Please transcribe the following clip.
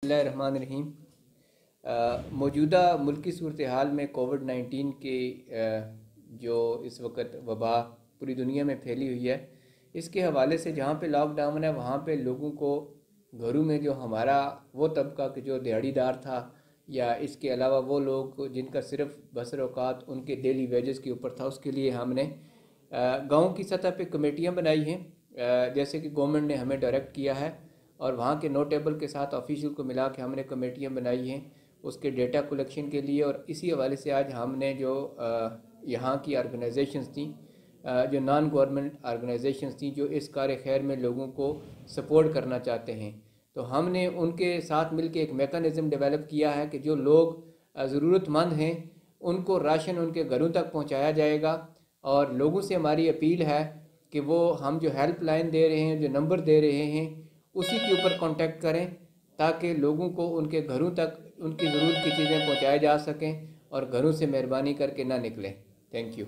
बिस्मिल्लाहिर्रहमानिर्रहीम। मौजूदा मुल्की सूरत हाल में कोविड-19 के जो इस वक्त वबा पूरी दुनिया में फैली हुई है, इसके हवाले से जहाँ पे लॉकडाउन है वहाँ पे लोगों को घरों में, जो हमारा वो तबका कि जो दिहाड़ीदार था या इसके अलावा वो लोग जिनका सिर्फ बसर औकात उनके डेली वेजेस के ऊपर था, उसके लिए हमने गांव की सतह पे कमेटियाँ बनाई हैं। जैसे कि गवर्नमेंट ने हमें डायरेक्ट किया है और वहाँ के नोटेबल के साथ ऑफिशियल को मिला के हमने कमेटियाँ बनाई हैं उसके डेटा कलेक्शन के लिए। और इसी हवाले से आज हमने जो यहाँ की ऑर्गेनाइजेशंस थी, जो नॉन गवर्नमेंट ऑर्गेनाइजेशंस थी, जो इस कार खैर में लोगों को सपोर्ट करना चाहते हैं, तो हमने उनके साथ मिलकर एक मेकनिज़म डेवलप किया है कि जो लोग ज़रूरतमंद हैं उनको राशन उनके घरों तक पहुँचाया जाएगा। और लोगों से हमारी अपील है कि वो हम जो हेल्पलाइन दे रहे हैं, जो नंबर दे रहे हैं, उसी के ऊपर कांटेक्ट करें ताकि लोगों को उनके घरों तक उनकी ज़रूरत की चीज़ें पहुंचाई जा सकें और घरों से मेहरबानी करके ना निकलें। Thank you.